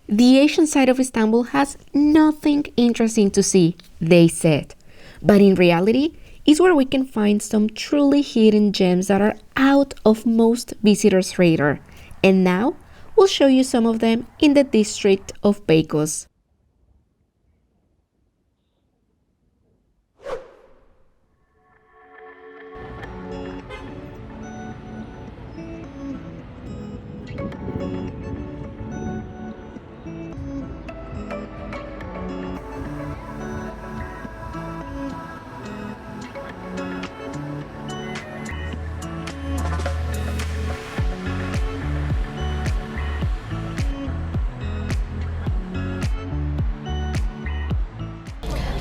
The Asian side of Istanbul has nothing interesting to see, they said. But in reality, it's where we can find some truly hidden gems that are out of most visitors' radar. And now, we'll show you some of them in the district of Beykoz.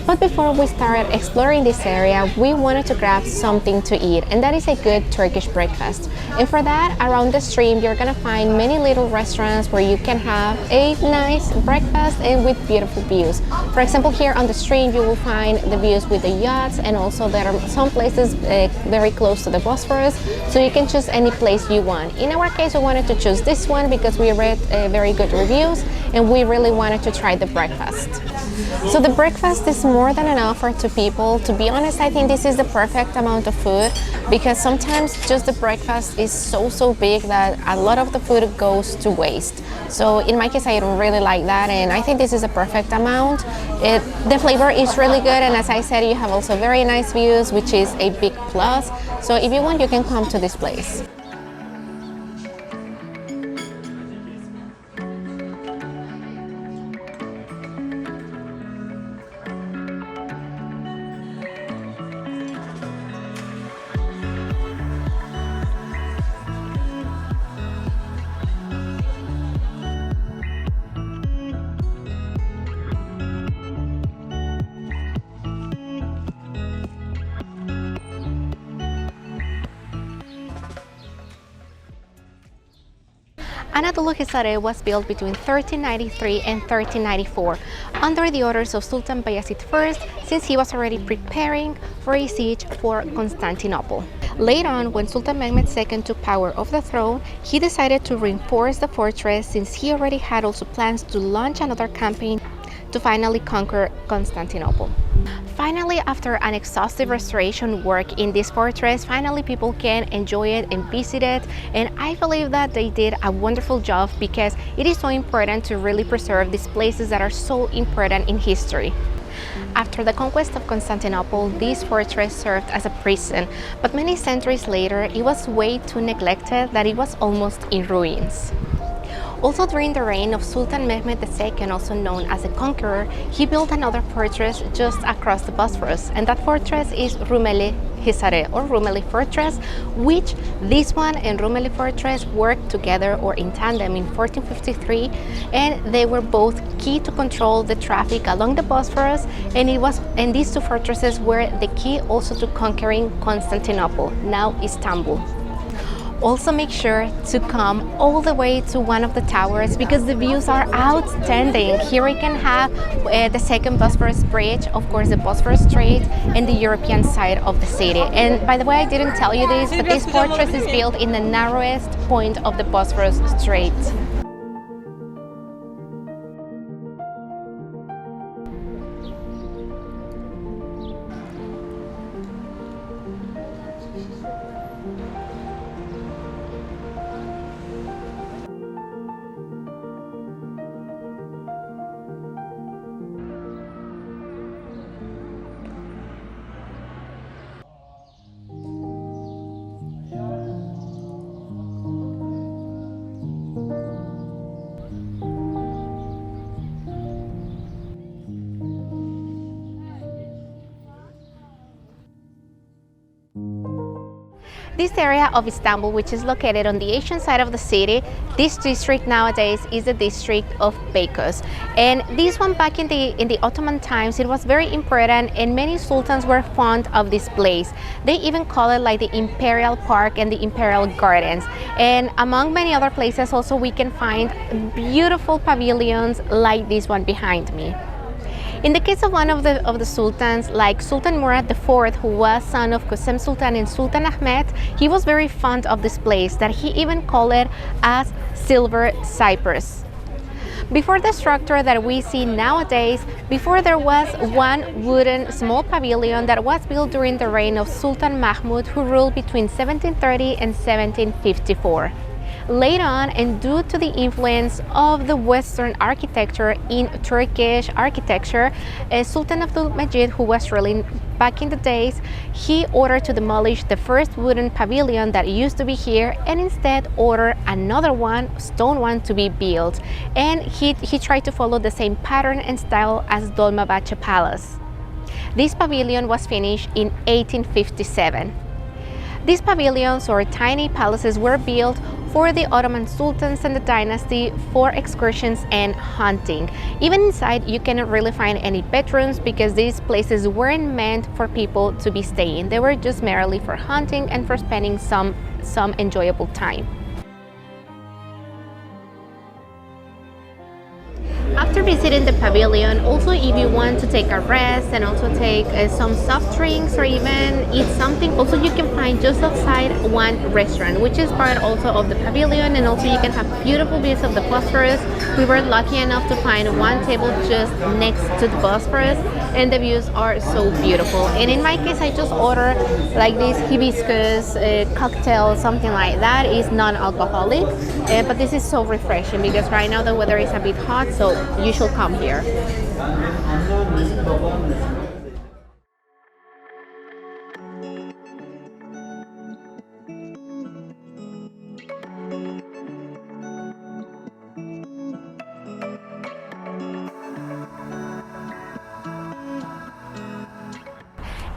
But before we started exploring this area, we wanted to grab something to eat, and that is a good Turkish breakfast. And for that, around the stream, you're gonna find many little restaurants where you can have a nice breakfast and with beautiful views. For example, here on the stream, you will find the views with the yachts, and also there are some places very close to the Bosphorus, so you can choose any place you want. In our case, we wanted to choose this one because we read very good reviews, and we really wanted to try the breakfast. So the breakfast is more than an offer to people. To be honest, I think this is the perfect amount of food because sometimes just the breakfast is so big that a lot of the food goes to waste. So in my case, I don't really like that, and I think this is a perfect amount. The flavor is really good, and as I said, you have also very nice views, which is a big plus. So if you want, you can come to this place. Anadolu was built between 1393 and 1394 under the orders of Sultan Bayezid I, since he was already preparing for a siege for Constantinople. Later on, when Sultan Mehmed II took power of the throne, he decided to reinforce the fortress since he already had also plans to launch another campaign to finally conquer Constantinople. Finally, after an exhaustive restoration work in this fortress, finally people can enjoy it and visit it, and I believe that they did a wonderful job because it is so important to really preserve these places that are so important in history. After the conquest of Constantinople, this fortress served as a prison, but many centuries later it was way too neglected that it was almost in ruins. Also during the reign of Sultan Mehmed II, also known as the Conqueror, he built another fortress just across the Bosphorus, and that fortress is Rumeli Hisare or Rumeli Fortress, which this one and Rumeli Fortress worked together or in tandem in 1453, and they were both key to control the traffic along the Bosphorus, and these two fortresses were the key also to conquering Constantinople, now Istanbul. Also make sure to come all the way to one of the towers because the views are outstanding. Here we can have the second Bosphorus bridge, of course the Bosphorus strait, and the European side of the city. And by the way, I didn't tell you this, but this fortress is built in the narrowest point of the Bosphorus strait. This area of Istanbul, which is located on the Asian side of the city, this district nowadays is the district of Beykoz. And this one back in the Ottoman times, it was very important and many sultans were fond of this place. They even call it like the Imperial Park and the Imperial Gardens. And among many other places also we can find beautiful pavilions like this one behind me. In the case of one of the sultans, like Sultan Murad IV, who was son of Kusem Sultan and Sultan Ahmed, he was very fond of this place that he even called it as Silver Cyprus. Before the structure that we see nowadays, before there was one wooden small pavilion that was built during the reign of Sultan Mahmud, who ruled between 1730 and 1754. Later on, and due to the influence of the Western architecture in Turkish architecture, Sultan Abdülmecid, who was ruling back in the days, he ordered to demolish the first wooden pavilion that used to be here and instead ordered another one, stone one, to be built. And he tried to follow the same pattern and style as Dolmabahce Palace. This pavilion was finished in 1857. These pavilions, or tiny palaces, were built for the Ottoman sultans and the dynasty for excursions and hunting. Even inside, you cannot really find any bedrooms because these places weren't meant for people to be staying. They were just merely for hunting and for spending some enjoyable time. After visiting the pavilion, also if you want to take a rest and also take some soft drinks or even eat something, also you can find just outside one restaurant, which is part also of the pavilion, and also you can have beautiful views of the Bosphorus. We were lucky enough to find one table just next to the Bosphorus, and the views are so beautiful. And in my case, I just ordered like this hibiscus cocktail, something like that. It's non-alcoholic, but this is so refreshing because right now the weather is a bit hot, so you should come here.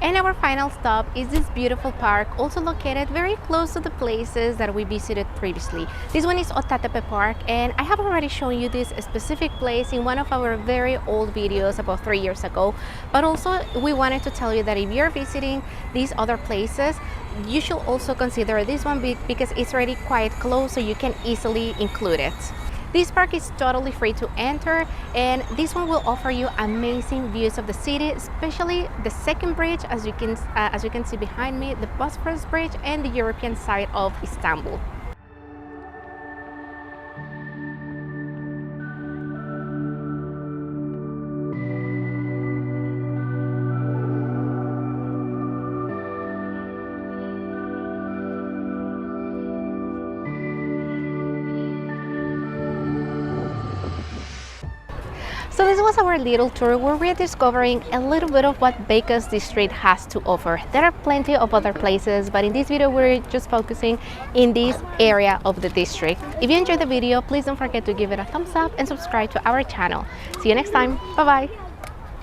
And our final stop is this beautiful park, also located very close to the places that we visited previously. This one is Otagtepe Park, and I have already shown you this specific place in one of our very old videos about 3 years ago. But also we wanted to tell you that if you're visiting these other places, you should also consider this one because it's already quite close, so you can easily include it. This park is totally free to enter, and this one will offer you amazing views of the city, especially the second bridge, as you can see behind me, the Bosphorus bridge, and the European side of Istanbul. So this was our little tour where we're discovering a little bit of what Beykoz district has to offer. There are plenty of other places, but in this video we're just focusing in this area of the district. If you enjoyed the video, please don't forget to give it a thumbs up and subscribe to our channel. See you next time. Bye bye.